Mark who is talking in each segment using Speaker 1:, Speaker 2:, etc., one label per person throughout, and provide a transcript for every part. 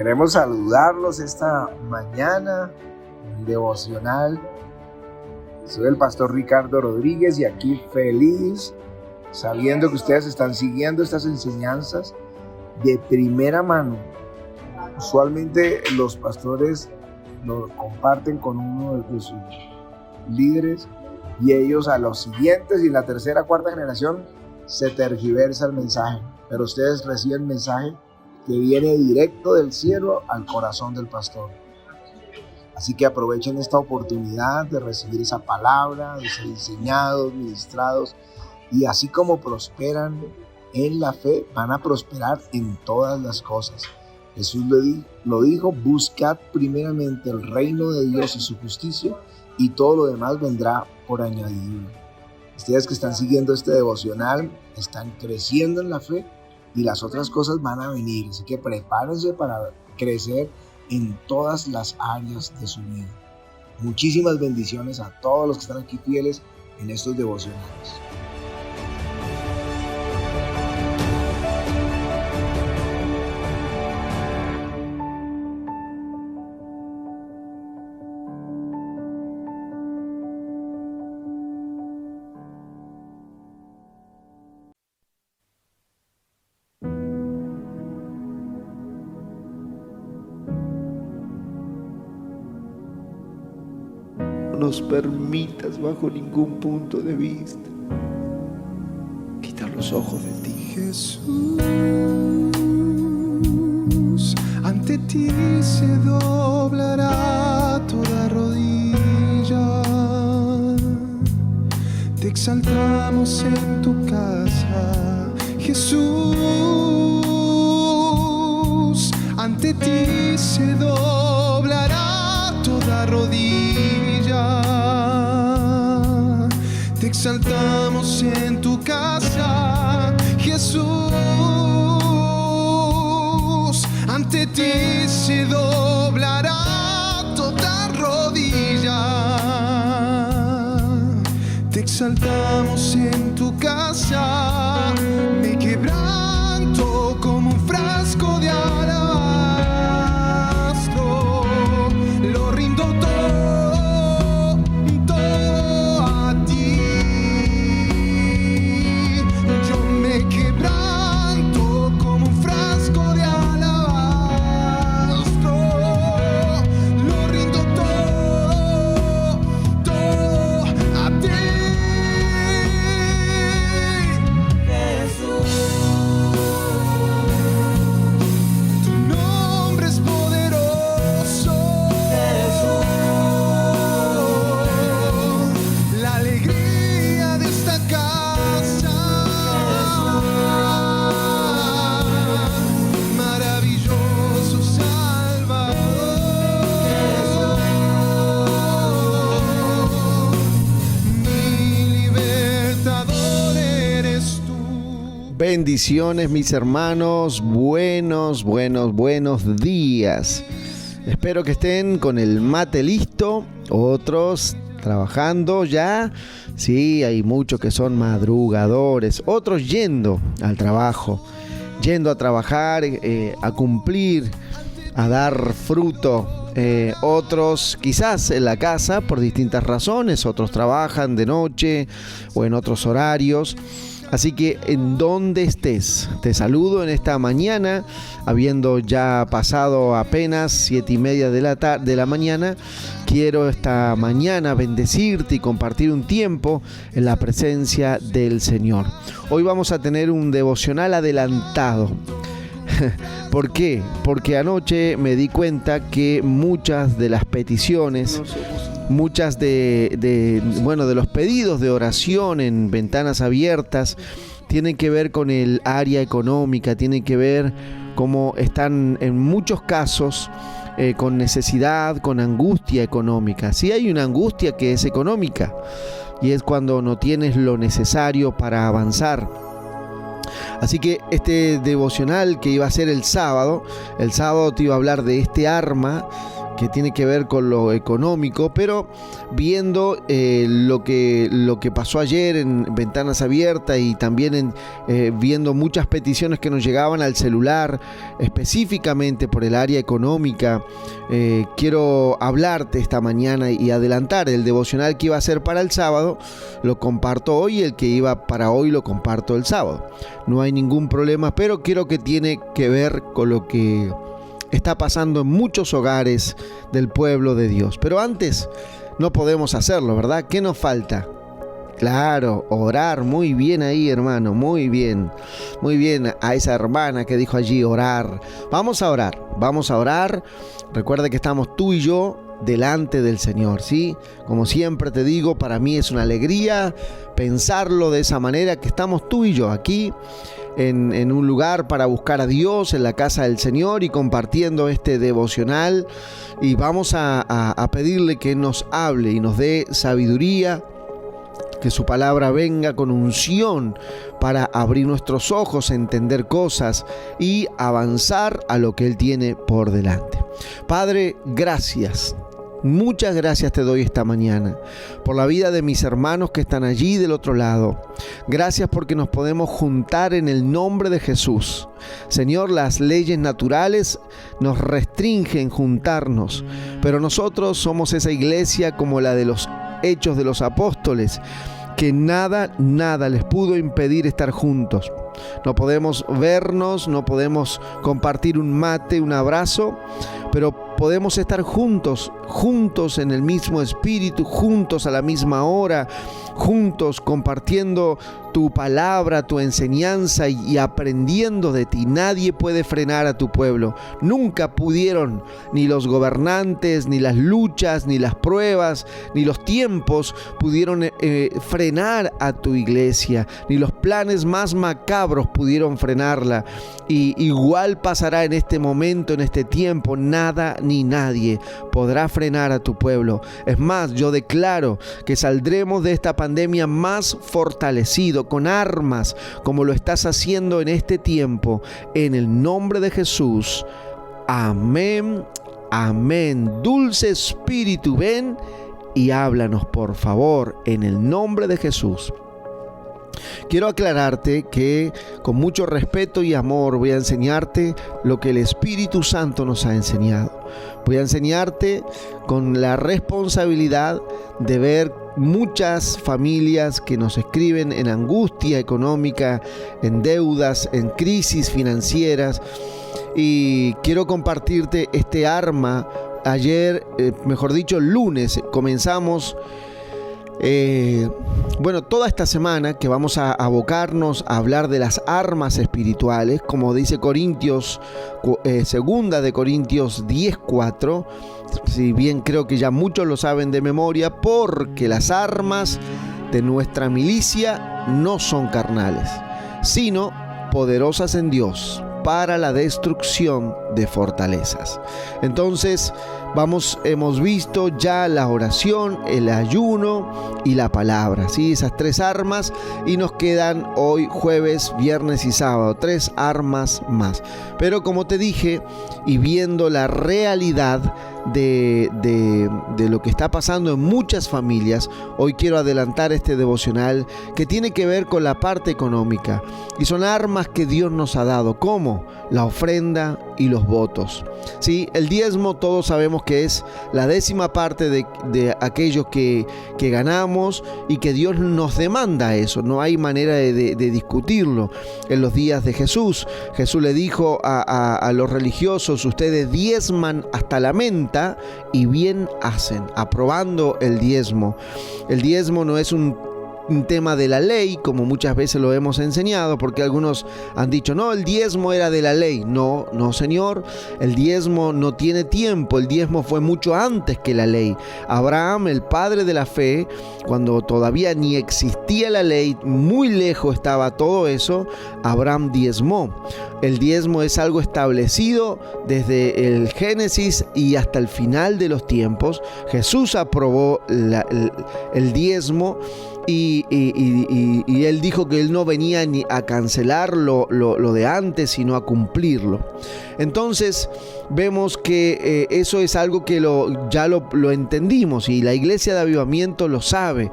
Speaker 1: Queremos saludarlos esta mañana, el devocional. Soy el pastor Ricardo Rodríguez y aquí feliz, sabiendo que ustedes están siguiendo estas enseñanzas de primera mano. Usualmente los pastores lo comparten con uno de sus líderes y ellos a los siguientes y la tercera, cuarta generación se tergiversa el mensaje, pero ustedes reciben mensaje que viene directo del cielo al corazón del pastor. Así que aprovechen esta oportunidad de recibir esa palabra, de ser enseñados, ministrados, y así como prosperan en la fe, van a prosperar en todas las cosas. Jesús lo dijo: buscad primeramente el reino de Dios y su justicia, y todo lo demás vendrá por añadidura. Ustedes que están siguiendo este devocional están creciendo en la fe y las otras cosas van a venir, así que prepárense para crecer en todas las áreas de su vida. Muchísimas bendiciones a todos los que están aquí fieles en estos devocionales.
Speaker 2: No nos permitas bajo ningún punto de vista quitar los ojos de ti.
Speaker 3: Jesús, ante ti se doblará toda rodilla. Te exaltamos en tu casa, Jesús. Ante ti se doblará toda rodilla. Te exaltamos en tu casa, Jesús. Ante ti se doblará toda rodilla. Te exaltamos en tu casa. Me quebranto como un frasco de alabastro. Lo rindo todo a ti. Yo me quebranto como un frasco de alabastro. Lo rindo todo a ti. Jesús, tu nombre es poderoso. Jesús, la alegría de esta casa. Maravilloso Salvador. Mi libertador eres tú.
Speaker 2: Bendiciones, mis hermanos, buenos días. Espero que estén con el mate listo, otros trabajando ya. Sí, hay muchos que son madrugadores, otros yendo al trabajo, yendo a trabajar, a cumplir, a dar fruto. Otros quizás en la casa por distintas razones, otros trabajan de noche o en otros horarios. Así que en donde estés, te saludo en esta mañana, habiendo ya pasado apenas 7:30 de la mañana. Quiero esta mañana bendecirte y compartir un tiempo en la presencia del Señor. Hoy vamos a tener un devocional adelantado. ¿Por qué? Porque anoche me di cuenta que muchas de las peticiones, muchas de los pedidos de oración en ventanas abiertas tienen que ver con el área económica, tienen que ver cómo están en muchos casos con necesidad, con angustia económica. Sí hay una angustia que es económica y es cuando no tienes lo necesario para avanzar. Así que este devocional que iba a ser el sábado te iba a hablar de este arma que tiene que ver con lo económico, pero viendo lo que pasó ayer en Ventanas Abiertas y también viendo muchas peticiones que nos llegaban al celular, específicamente por el área económica, quiero hablarte esta mañana y adelantar el devocional que iba a ser para el sábado, lo comparto hoy, el que iba para hoy lo comparto el sábado. No hay ningún problema, pero quiero que tiene que ver con lo que está pasando en muchos hogares del pueblo de Dios. Pero antes no podemos hacerlo, ¿verdad? ¿Qué nos falta? Claro, orar. Muy bien ahí, hermano, muy bien. Muy bien a esa hermana que dijo allí orar. Vamos a orar. Recuerda que estamos tú y yo delante del Señor, ¿sí? Como siempre te digo, para mí es una alegría pensarlo de esa manera, que estamos tú y yo aquí en un lugar para buscar a Dios, en la casa del Señor, y compartiendo este devocional, y vamos a pedirle que nos hable y nos dé sabiduría, que su palabra venga con unción para abrir nuestros ojos, entender cosas y avanzar a lo que Él tiene por delante. Padre, gracias. Muchas gracias te doy esta mañana por la vida de mis hermanos que están allí del otro lado. Gracias porque nos podemos juntar en el nombre de Jesús. Señor, las leyes naturales nos restringen juntarnos, pero nosotros somos esa iglesia como la de los Hechos de los Apóstoles, que nada les pudo impedir estar juntos. No podemos vernos, no podemos compartir un mate, un abrazo, pero podemos estar juntos en el mismo espíritu, juntos a la misma hora, juntos compartiendo tu palabra, tu enseñanza y aprendiendo de ti. Nadie puede frenar a tu pueblo. Nunca pudieron ni los gobernantes, ni las luchas, ni las pruebas, ni los tiempos pudieron frenar a tu iglesia, ni los planes más macabros pudieron frenarla. Y igual pasará en este momento, en este tiempo. Nada ni nadie podrá frenar a tu pueblo. Es más, yo declaro que saldremos de esta pandemia más fortalecido, con armas, como lo estás haciendo en este tiempo, en el nombre de Jesús. Amén, amén. Dulce Espíritu, ven y háblanos, por favor, en el nombre de Jesús. Quiero aclararte que con mucho respeto y amor voy a enseñarte lo que el Espíritu Santo nos ha enseñado. Voy a enseñarte con la responsabilidad de ver muchas familias que nos escriben en angustia económica, en deudas, en crisis financieras, y quiero compartirte este arma. Ayer, mejor dicho, el lunes comenzamos toda esta semana que vamos a abocarnos a hablar de las armas espirituales, como dice Corintios, segunda de Corintios 10:4, si bien creo que ya muchos lo saben de memoria, porque las armas de nuestra milicia no son carnales, sino poderosas en Dios para la destrucción de fortalezas. Entonces, hemos visto ya la oración, el ayuno y la palabra, ¿sí? Esas tres armas, y nos quedan hoy jueves, viernes y sábado, 3 armas más. Pero como te dije, y viendo la realidad de lo que está pasando en muchas familias, hoy quiero adelantar este devocional que tiene que ver con la parte económica, y son armas que Dios nos ha dado, como la ofrenda y los votos. Sí, el diezmo todos sabemos que es la 10ª parte de aquello que ganamos, y que Dios nos demanda eso. No hay manera de discutirlo. En los días de Jesús le dijo a los religiosos: ustedes diezman hasta la menta y bien hacen, aprobando el diezmo. El diezmo no es un tema de la ley, como muchas veces lo hemos enseñado, porque algunos han dicho: no, el diezmo era de la ley. No, señor, el diezmo no tiene tiempo. El diezmo fue mucho antes que la ley. Abraham, el padre de la fe, cuando todavía ni existía la ley, muy lejos estaba todo eso, Abraham diezmó. El diezmo es algo establecido desde el Génesis y hasta el final de los tiempos. Jesús aprobó el diezmo, y él dijo que él no venía ni a cancelar lo de antes, sino a cumplirlo. Entonces vemos que eso es algo que ya lo entendimos, y la Iglesia de Avivamiento lo sabe.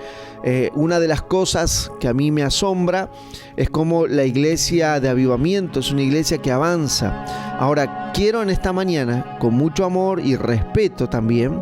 Speaker 2: Una de las cosas que a mí me asombra es cómo la Iglesia de Avivamiento es una iglesia que avanza. Ahora, quiero en esta mañana, con mucho amor y respeto también,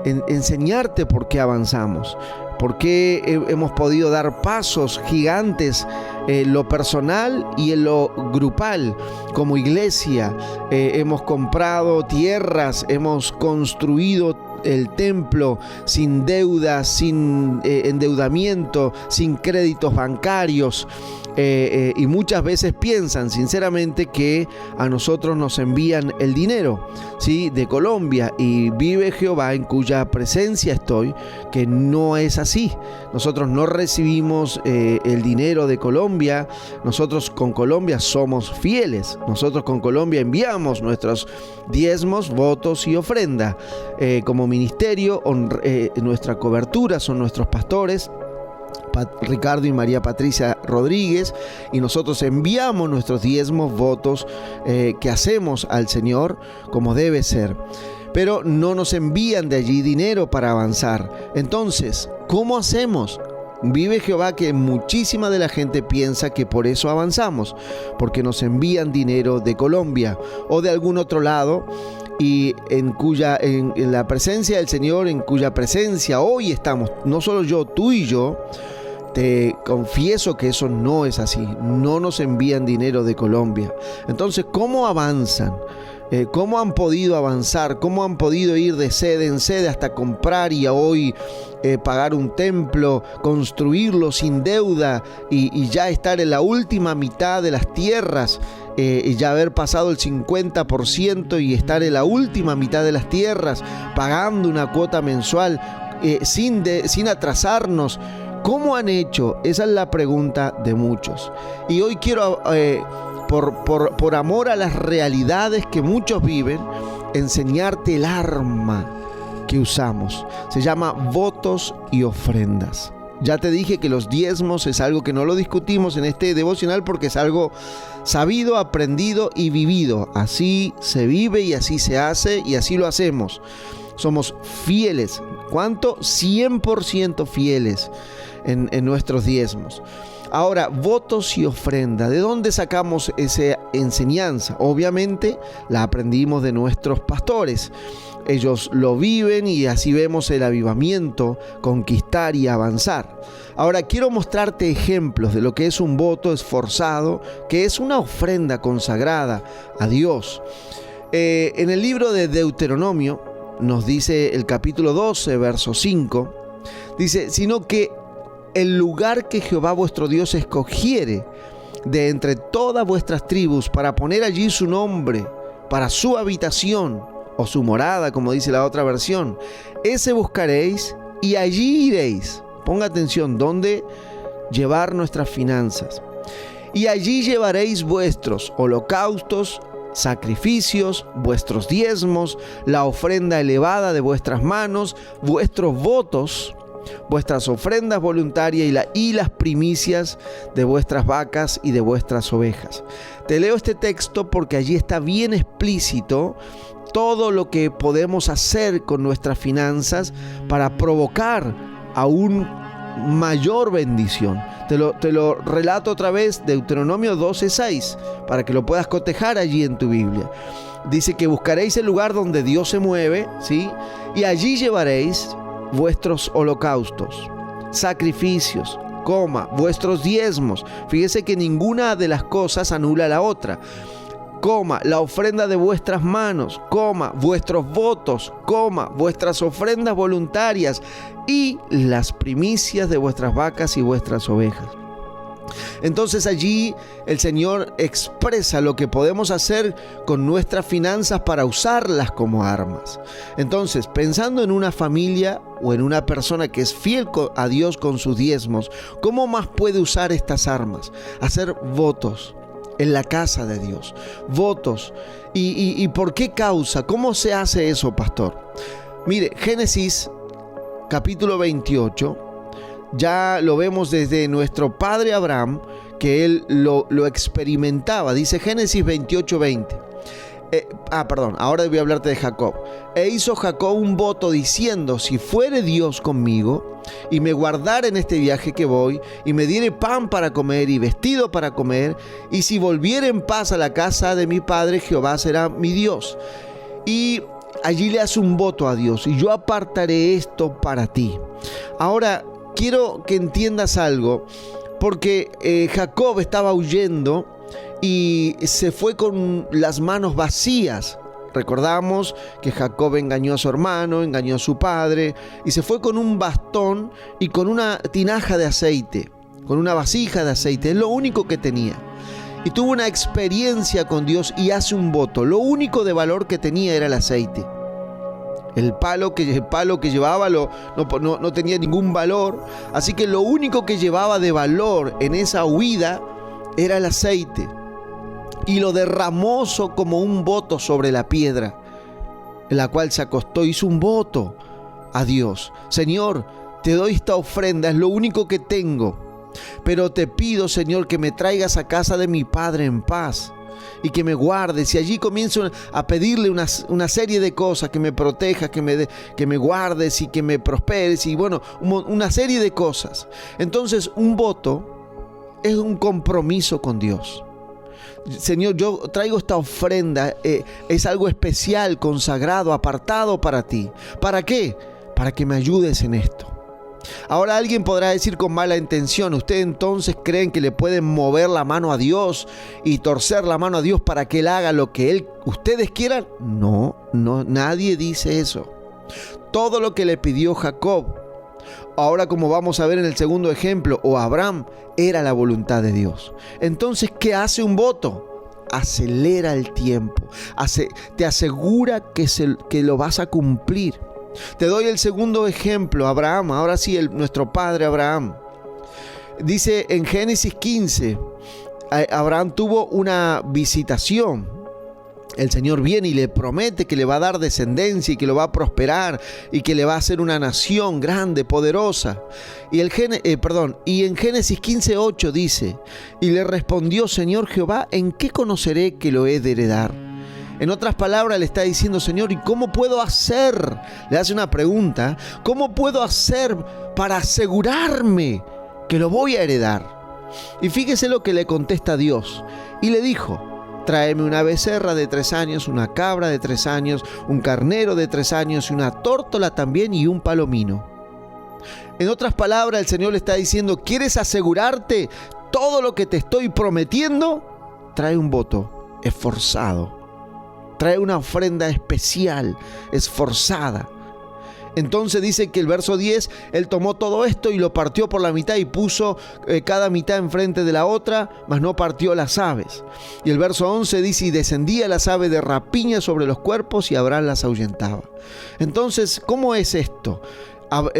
Speaker 2: enseñarte por qué avanzamos, por qué hemos podido dar pasos gigantes en lo personal y en lo grupal. Como iglesia hemos comprado tierras, hemos construido el templo sin deuda, sin endeudamiento, sin créditos bancarios. Y muchas veces piensan sinceramente que a nosotros nos envían el dinero, ¿sí?, de Colombia, y vive Jehová en cuya presencia estoy, que no es así. Nosotros no recibimos el dinero de Colombia. Nosotros con Colombia somos fieles. Nosotros con Colombia enviamos nuestros diezmos, votos y ofrenda. Como ministerio, nuestra cobertura son nuestros pastores, Ricardo y María Patricia Rodríguez, y nosotros enviamos nuestros diezmos, votos que hacemos al Señor como debe ser, pero no nos envían de allí dinero para avanzar. Entonces, ¿cómo hacemos? Vive Jehová que muchísima de la gente piensa que por eso avanzamos, porque nos envían dinero de Colombia o de algún otro lado, y en la presencia del Señor, en cuya presencia hoy estamos, no solo yo, tú y yo, te confieso que eso no es así. No nos envían dinero de Colombia. Entonces, ¿cómo avanzan? ¿Cómo han podido avanzar? ¿Cómo han podido ir de sede en sede hasta comprar y hoy pagar un templo, construirlo sin deuda y ya estar en la última mitad de las tierras? Y ya haber pasado el 50% y estar en la última mitad de las tierras pagando una cuota mensual sin atrasarnos. ¿Cómo han hecho? Esa es la pregunta de muchos. Y hoy quiero, por amor a las realidades que muchos viven, enseñarte el arma que usamos. Se llama votos y ofrendas. Ya te dije que los diezmos es algo que no lo discutimos en este devocional porque es algo sabido, aprendido y vivido. Así se vive y así se hace y así lo hacemos. Somos fieles. ¿Cuánto? 100% fieles en nuestros diezmos. Ahora, votos y ofrenda. ¿De dónde sacamos esa enseñanza? Obviamente la aprendimos de nuestros pastores. Ellos lo viven y así vemos el avivamiento conquistar y avanzar. Ahora quiero mostrarte ejemplos de lo que es un voto esforzado, que es una ofrenda consagrada a Dios. En el libro de Deuteronomio nos dice el capítulo 12, verso 5, dice: sino que el lugar que Jehová vuestro Dios escogiere de entre todas vuestras tribus para poner allí su nombre, para su habitación, o su morada, como dice la otra versión, ese buscaréis y allí iréis. Ponga atención, ¿dónde llevar nuestras finanzas? Y allí llevaréis vuestros holocaustos, sacrificios, vuestros diezmos, la ofrenda elevada de vuestras manos, vuestros votos, vuestras ofrendas voluntarias y las primicias de vuestras vacas y de vuestras ovejas. Te leo este texto porque allí está bien explícito todo lo que podemos hacer con nuestras finanzas para provocar aún mayor bendición. Te lo relato otra vez, Deuteronomio 12:6, para que lo puedas cotejar allí en tu Biblia. Dice que buscaréis el lugar donde Dios se mueve, ¿sí? Y allí llevaréis vuestros holocaustos, sacrificios, vuestros diezmos. Fíjese que ninguna de las cosas anula la otra. La ofrenda de vuestras manos, vuestros votos, vuestras ofrendas voluntarias y las primicias de vuestras vacas y vuestras ovejas. Entonces allí el Señor expresa lo que podemos hacer con nuestras finanzas para usarlas como armas. Entonces, pensando en una familia o en una persona que es fiel a Dios con sus diezmos, ¿cómo más puede usar estas armas? Hacer votos en la casa de Dios, votos. ¿Y por qué causa? ¿Cómo se hace eso, pastor? Mire, Génesis capítulo 28 ya lo vemos desde nuestro padre Abraham, que él lo experimentaba. Dice Génesis 28:20. Ahora voy a hablarte de Jacob. E hizo Jacob un voto diciendo: si fuere Dios conmigo y me guardare en este viaje que voy, y me diere pan para comer y vestido para comer, y si volviere en paz a la casa de mi padre, Jehová será mi Dios. Y allí le hace un voto a Dios: y yo apartaré esto para ti. Ahora, quiero que entiendas algo, porque Jacob estaba huyendo y se fue con las manos vacías. Recordamos que Jacob engañó a su hermano, engañó a su padre, y se fue con un bastón y con una tinaja de aceite, con una vasija de aceite. Es lo único que tenía. Y tuvo una experiencia con Dios y hace un voto. Lo único de valor que tenía era el aceite. El palo que llevaba no tenía ningún valor. Así que lo único que llevaba de valor en esa huida era el aceite. Y lo derramó como un voto sobre la piedra, en la cual se acostó. Hizo un voto a Dios: Señor, te doy esta ofrenda, es lo único que tengo. Pero te pido, Señor, que me traigas a casa de mi padre en paz y que me guardes. Y allí comienzo a pedirle una serie de cosas: que me protejas, que me guardes y que me prosperes, y bueno, una serie de cosas. Entonces, un voto es un compromiso con Dios. Señor, yo traigo esta ofrenda, es algo especial, consagrado, apartado para ti. ¿Para qué? Para que me ayudes en esto. Ahora alguien podrá decir con mala intención: ¿ustedes entonces creen que le pueden mover la mano a Dios y torcer la mano a Dios para que Él haga lo que ustedes quieran? No, nadie dice eso. Todo lo que le pidió Jacob, ahora como vamos a ver en el segundo ejemplo, o Abraham, era la voluntad de Dios. Entonces, ¿qué hace un voto? Acelera el tiempo, te asegura que lo vas a cumplir. Te doy el segundo ejemplo, Abraham. Ahora sí, nuestro padre Abraham. Dice en Génesis 15, Abraham tuvo una visitación. El Señor viene y le promete que le va a dar descendencia y que lo va a prosperar y que le va a hacer una nación grande, poderosa. Y en Génesis 15:8 dice: y le respondió: Señor Jehová, ¿en qué conoceré que lo he de heredar? En otras palabras, le está diciendo: Señor, ¿y cómo puedo hacer? Le hace una pregunta: ¿cómo puedo hacer para asegurarme que lo voy a heredar? Y fíjese lo que le contesta Dios. Y le dijo: tráeme una becerra de 3 años, una cabra de 3 años, un carnero de 3 años, y una tórtola también, y un palomino. En otras palabras, el Señor le está diciendo: ¿quieres asegurarte todo lo que te estoy prometiendo? Trae un voto esforzado. Trae una ofrenda especial, esforzada. Entonces dice que el verso 10, él tomó todo esto y lo partió por la mitad y puso cada mitad enfrente de la otra, mas no partió las aves. Y el verso 11 dice: y descendía las aves de rapiña sobre los cuerpos y Abraham las ahuyentaba. Entonces, ¿cómo es esto?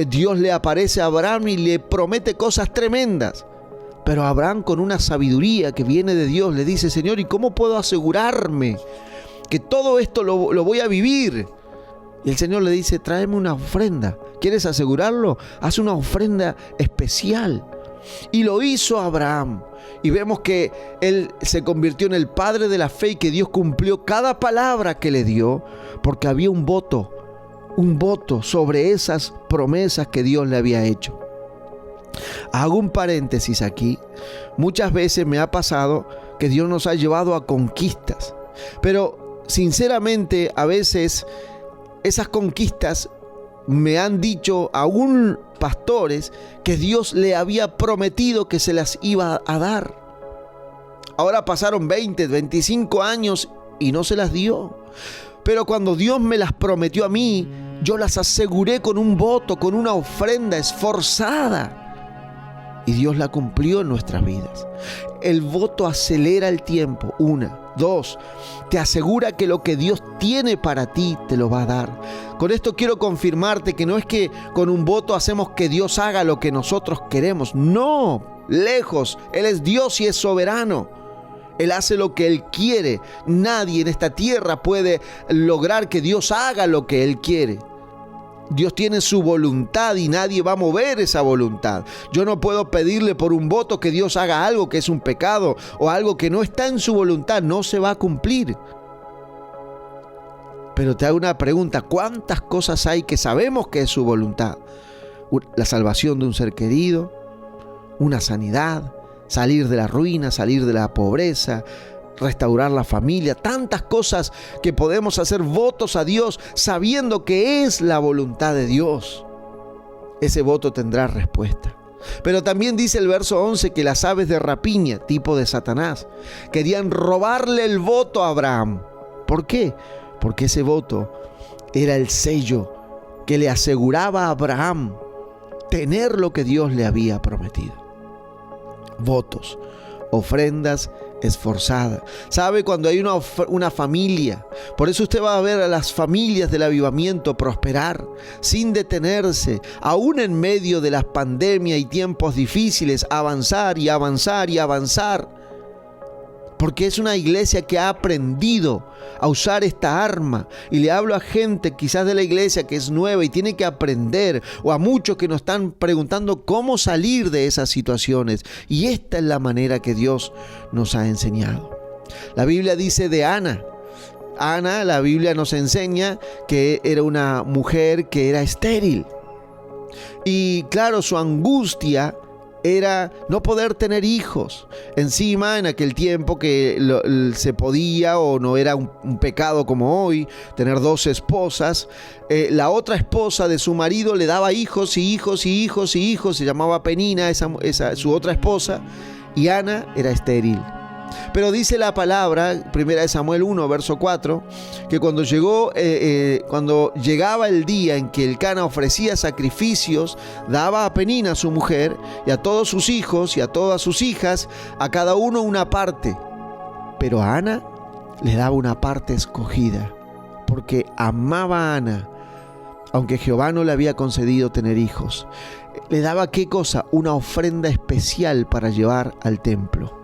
Speaker 2: Dios le aparece a Abraham y le promete cosas tremendas. Pero Abraham, con una sabiduría que viene de Dios, le dice: Señor, ¿y cómo puedo asegurarme que todo esto lo voy a vivir? Y el Señor le dice: tráeme una ofrenda. ¿Quieres asegurarlo? Haz una ofrenda especial. Y lo hizo Abraham. Y vemos que él se convirtió en el padre de la fe y que Dios cumplió cada palabra que le dio, porque había un voto sobre esas promesas que Dios le había hecho. Hago un paréntesis aquí. Muchas veces me ha pasado que Dios nos ha llevado a conquistas, pero sinceramente a veces esas conquistas me han dicho aún pastores que Dios le había prometido que se las iba a dar. Ahora pasaron 20, 25 años y no se las dio. Pero cuando Dios me las prometió a mí, yo las aseguré con un voto, con una ofrenda esforzada. Y Dios la cumplió en nuestras vidas. El voto acelera el tiempo. 1. 2. Te asegura que lo que Dios tiene para ti te lo va a dar. Con esto quiero confirmarte que no es que con un voto hacemos que Dios haga lo que nosotros queremos. No, lejos. Él es Dios y es soberano. Él hace lo que Él quiere. Nadie en esta tierra puede lograr que Dios haga lo que Él quiere. Dios tiene su voluntad y nadie va a mover esa voluntad. Yo no puedo pedirle por un voto que Dios haga algo que es un pecado o algo que no está en su voluntad. No se va a cumplir. Pero te hago una pregunta. ¿Cuántas cosas hay que sabemos que es su voluntad? La salvación de un ser querido, una sanidad, salir de la ruina, salir de la pobreza, restaurar la familia, tantas cosas que podemos hacer votos a Dios sabiendo que es la voluntad de Dios. Ese voto tendrá respuesta. Pero también dice el verso 11 que las aves de rapiña, tipo de Satanás, querían robarle el voto a Abraham. ¿Por qué? Porque ese voto era el sello que le aseguraba a Abraham tener lo que Dios le había prometido. Votos, ofrendas esforzada. ¿Sabe? Cuando hay una familia, por eso usted va a ver a las familias del avivamiento prosperar sin detenerse, aún en medio de las pandemias y tiempos difíciles, avanzar y avanzar y avanzar. Porque es una iglesia que ha aprendido a usar esta arma. Y le hablo a gente quizás de la iglesia que es nueva y tiene que aprender, o a muchos que nos están preguntando cómo salir de esas situaciones. Y esta es la manera que Dios nos ha enseñado. La Biblia dice de Ana. Ana, la Biblia nos enseña que era una mujer que era estéril. Y claro, su angustia era no poder tener hijos. Encima, en aquel tiempo que se podía, o no era un pecado como hoy, tener 2 esposas, la otra esposa de su marido le daba hijos y hijos y hijos y hijos. Se llamaba Penina, su otra esposa, y Ana era estéril. Pero dice la palabra, 1 Samuel 1, verso 4, que cuando llegaba el día en que Elcana ofrecía sacrificios, daba a Penina, su mujer, y a todos sus hijos y a todas sus hijas, a cada uno una parte. Pero a Ana le daba una parte escogida, porque amaba a Ana, aunque Jehová no le había concedido tener hijos. Le daba, ¿qué cosa? Una ofrenda especial para llevar al templo.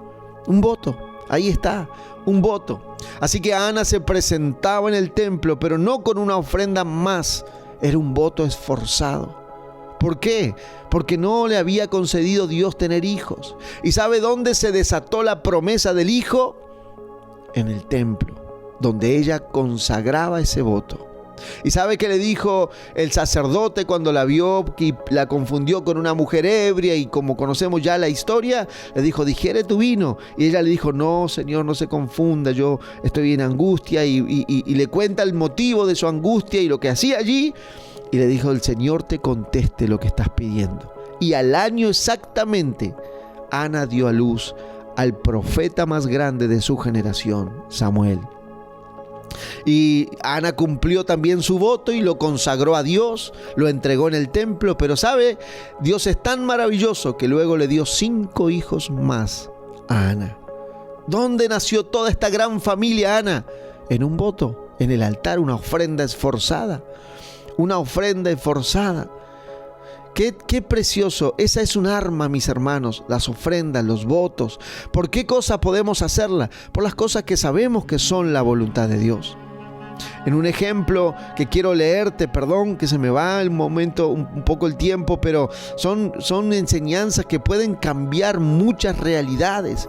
Speaker 2: Un voto, ahí está, un voto. Así que Ana se presentaba en el templo, pero no con una ofrenda más, era un voto esforzado. ¿Por qué? Porque no le había concedido Dios tener hijos. ¿Y sabe dónde se desató la promesa del hijo? En el templo, donde ella consagraba ese voto. ¿Y sabe qué le dijo el sacerdote cuando la vio y la confundió con una mujer ebria? Y como conocemos ya la historia, le dijo: digiere tu vino. Y ella le dijo: no, Señor, no se confunda, yo estoy en angustia. Y le cuenta el motivo de su angustia y lo que hacía allí. Y le dijo: el Señor te conteste lo que estás pidiendo. Y al año exactamente, Ana dio a luz al profeta más grande de su generación, Samuel. Y Ana cumplió también su voto y lo consagró a Dios, lo entregó en el templo. Pero ¿sabe? Dios es tan maravilloso que luego le dio 5 hijos más a Ana. ¿Dónde nació toda esta gran familia, Ana? En un voto, en el altar, una ofrenda esforzada. Una ofrenda esforzada. Qué precioso. Esa es un arma, mis hermanos, las ofrendas, los votos. ¿Por qué cosa podemos hacerla? Por las cosas que sabemos que son la voluntad de Dios. En un ejemplo que quiero leerte, perdón que se me va el momento, un poco el tiempo, pero son enseñanzas que pueden cambiar muchas realidades,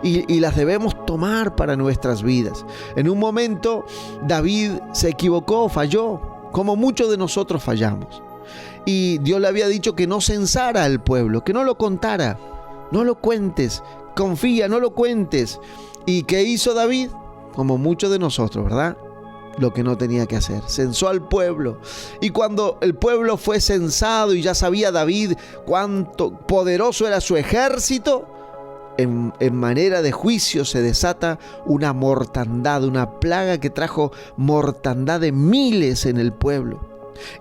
Speaker 2: y las debemos tomar para nuestras vidas. En un momento David se equivocó, falló, como muchos de nosotros fallamos. Y Dios le había dicho que no censara al pueblo, que no lo contara, no lo cuentes, confía, no lo cuentes. ¿Y qué hizo David? Como muchos de nosotros, ¿verdad? Lo que no tenía que hacer, censó al pueblo. Y cuando el pueblo fue censado y ya sabía David cuánto poderoso era su ejército, en manera de juicio se desata una mortandad, una plaga que trajo mortandad de miles en el pueblo.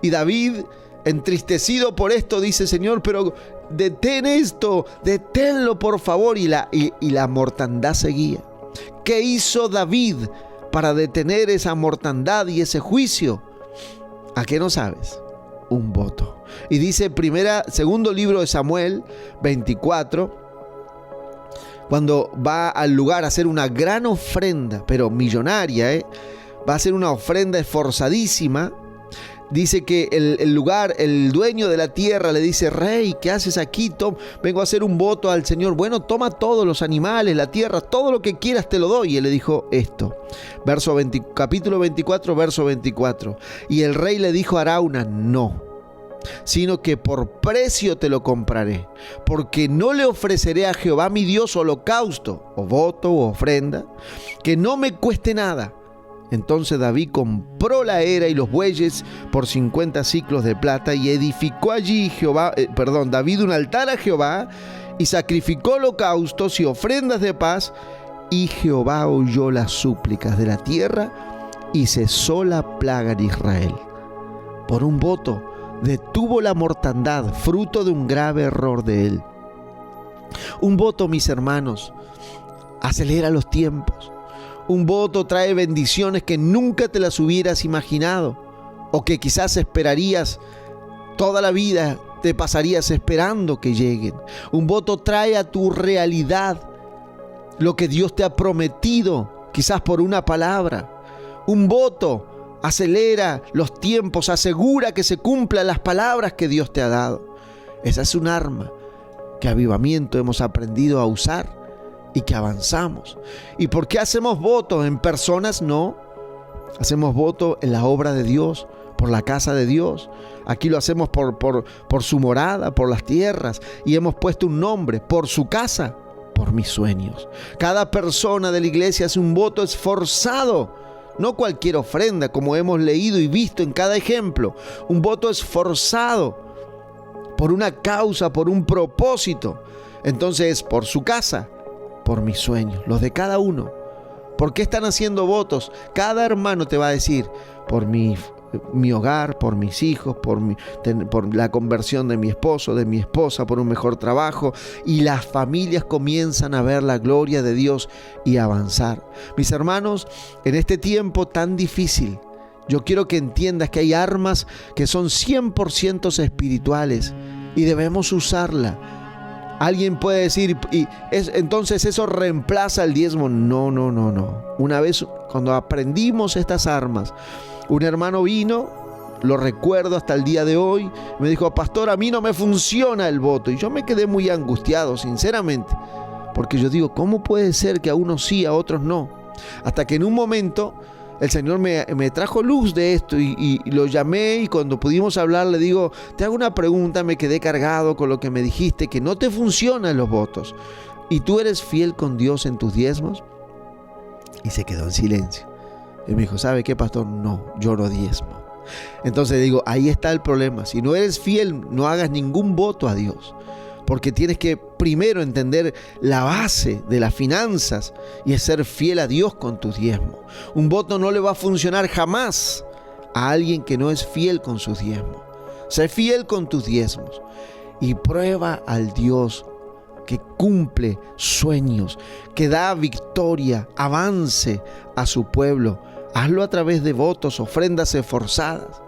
Speaker 2: Y David, entristecido por esto, dice: Señor, pero detén esto, deténlo por favor. Y la mortandad seguía. ¿Qué hizo David para detener esa mortandad y ese juicio? ¿A qué no sabes? Un voto. Y dice segundo libro de Samuel 24, cuando va al lugar a hacer una gran ofrenda, pero millonaria, va a hacer una ofrenda esforzadísima. dice que el dueño de la tierra le dice: rey, ¿qué haces aquí? Vengo a hacer un voto al Señor. Bueno, toma todos los animales, la tierra, todo lo que quieras te lo doy. Y él le dijo esto, capítulo 24, verso 24. Y el rey le dijo a Arauna: no, sino que por precio te lo compraré, porque no le ofreceré a Jehová mi Dios holocausto, o voto, o ofrenda, que no me cueste nada. Entonces David compró la era y los bueyes por 50 siclos de plata, y edificó allí David un altar a Jehová, y sacrificó holocaustos y ofrendas de paz, y Jehová oyó las súplicas de la tierra, y cesó la plaga en Israel. Por un voto detuvo la mortandad, fruto de un grave error de él. Un voto, mis hermanos, acelera los tiempos. Un voto trae bendiciones que nunca te las hubieras imaginado, o que quizás esperarías toda la vida, te pasarías esperando que lleguen. Un voto trae a tu realidad lo que Dios te ha prometido, quizás por una palabra. Un voto acelera los tiempos, asegura que se cumplan las palabras que Dios te ha dado. Esa es un arma que Avivamiento hemos aprendido a usar y que avanzamos. ¿Y por qué hacemos votos en personas? No. Hacemos votos en la obra de Dios, por la casa de Dios. Aquí lo hacemos por su morada, por las tierras. Y hemos puesto un nombre: por su casa, por mis sueños. Cada persona de la iglesia hace un voto esforzado. No cualquier ofrenda, como hemos leído y visto en cada ejemplo. Un voto esforzado por una causa, por un propósito. Entonces, por su casa, por mis sueños, los de cada uno. ¿Por qué están haciendo votos? Cada hermano te va a decir: por mi hogar, por mis hijos, por la conversión de mi esposo, de mi esposa, por un mejor trabajo. Y las familias comienzan a ver la gloria de Dios y a avanzar. Mis hermanos, en este tiempo tan difícil, yo quiero que entiendas que hay armas que son 100% espirituales y debemos usarla. Alguien puede decir: entonces eso reemplaza el diezmo. No. Una vez, cuando aprendimos estas armas, un hermano vino, lo recuerdo hasta el día de hoy, me dijo: pastor, a mí no me funciona el voto. Y yo me quedé muy angustiado, sinceramente, porque yo digo: ¿cómo puede ser que a unos sí, a otros no? Hasta que en un momento el Señor me trajo luz de esto y lo llamé, y cuando pudimos hablar le digo: te hago una pregunta, me quedé cargado con lo que me dijiste, que no te funcionan los votos. ¿Y tú eres fiel con Dios en tus diezmos? Y se quedó en silencio. Y me dijo: ¿sabe qué, pastor? No, yo no diezmo. Entonces digo, ahí está el problema. Si no eres fiel, no hagas ningún voto a Dios. Porque tienes que primero entender la base de las finanzas, y es ser fiel a Dios con tus diezmos. Un voto no le va a funcionar jamás a alguien que no es fiel con sus diezmos. Sé fiel con tus diezmos y prueba al Dios que cumple sueños, que da victoria, avance a su pueblo. Hazlo a través de votos, ofrendas esforzadas.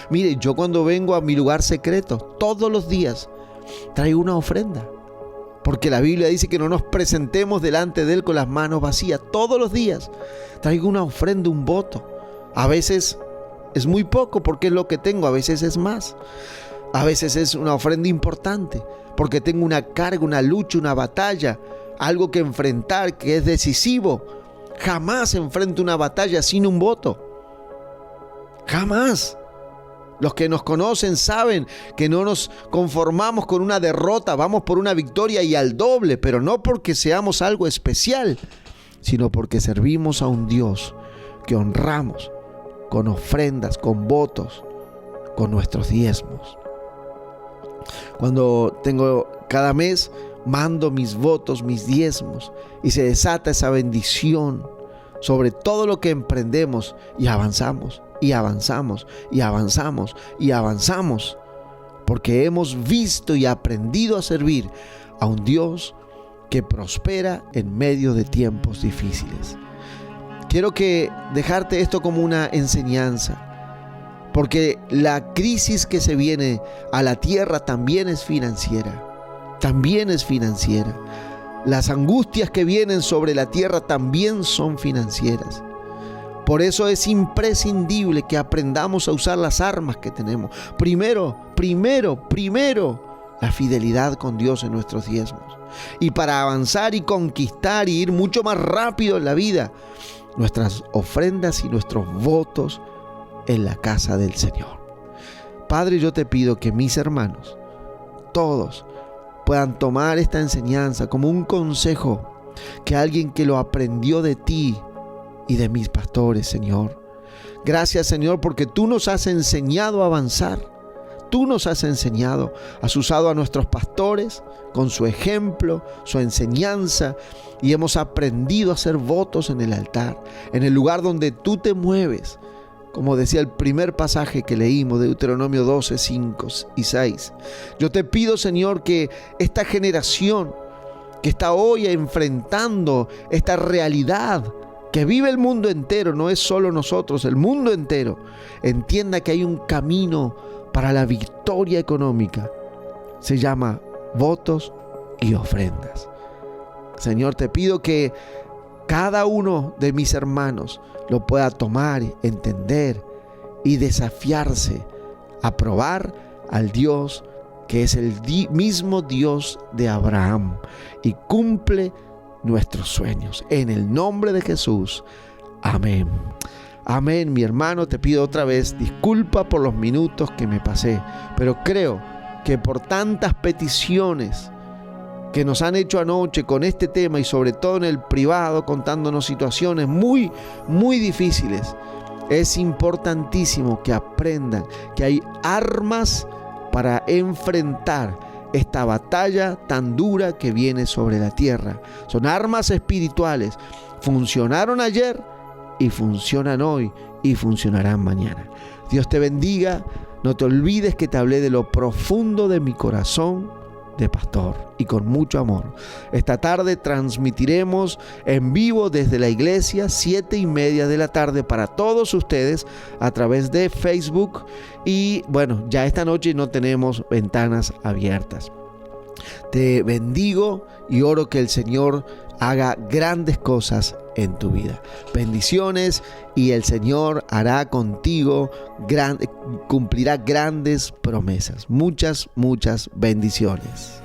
Speaker 2: Mire, yo cuando vengo a mi lugar secreto, todos los días traigo una ofrenda, porque la Biblia dice que no nos presentemos delante de Él con las manos vacías. Todos los días traigo una ofrenda, un voto. A veces es muy poco porque es lo que tengo, a veces es más. A veces es una ofrenda importante porque tengo una carga, una lucha, una batalla, algo que enfrentar que es decisivo. Jamás enfrento una batalla sin un voto. Jamás. Los que nos conocen saben que no nos conformamos con una derrota, vamos por una victoria y al doble, pero no porque seamos algo especial, sino porque servimos a un Dios que honramos con ofrendas, con votos, con nuestros diezmos. Cuando tengo cada mes, mando mis votos, mis diezmos, y se desata esa bendición sobre todo lo que emprendemos, y avanzamos. Y avanzamos, y avanzamos, y avanzamos, porque hemos visto y aprendido a servir a un Dios que prospera en medio de tiempos difíciles. Quiero dejarte esto como una enseñanza, porque la crisis que se viene a la tierra también es financiera. También es financiera. Las angustias que vienen sobre la tierra también son financieras. Por eso es imprescindible que aprendamos a usar las armas que tenemos. Primero, la fidelidad con Dios en nuestros diezmos. Y para avanzar y conquistar y ir mucho más rápido en la vida, nuestras ofrendas y nuestros votos en la casa del Señor. Padre, yo te pido que mis hermanos, todos, puedan tomar esta enseñanza como un consejo, que alguien que lo aprendió de ti y de mis pastores, Señor. Gracias, Señor, porque tú nos has enseñado a avanzar. Tú nos has enseñado, has usado a nuestros pastores con su ejemplo, su enseñanza, y hemos aprendido a hacer votos en el altar, en el lugar donde tú te mueves. Como decía el primer pasaje que leímos de Deuteronomio 12, 5 y 6. Yo te pido, Señor, que esta generación que está hoy enfrentando esta realidad que vive el mundo entero, no es solo nosotros, el mundo entero, entienda que hay un camino para la victoria económica. Se llama votos y ofrendas. Señor, te pido que cada uno de mis hermanos lo pueda tomar, entender y desafiarse a probar al Dios que es el mismo Dios de Abraham y cumple nuestros sueños. En el nombre de Jesús. Amén. Amén, mi hermano. Te pido otra vez disculpa por los minutos que me pasé, pero creo que por tantas peticiones que nos han hecho anoche con este tema y sobre todo en el privado, contándonos situaciones muy, muy difíciles, es importantísimo que aprendan que hay armas para enfrentar esta batalla tan dura que viene sobre la tierra. Son armas espirituales. Funcionaron ayer y funcionan hoy y funcionarán mañana. Dios te bendiga. No te olvides que te hablé de lo profundo de mi corazón de pastor y con mucho amor. Esta tarde transmitiremos en vivo desde la iglesia 7:30 de la tarde para todos ustedes a través de Facebook, y bueno, ya esta noche no tenemos ventanas abiertas. Te bendigo y oro que el Señor haga grandes cosas en tu vida. Bendiciones, y el Señor hará contigo, cumplirá grandes promesas. Muchas bendiciones.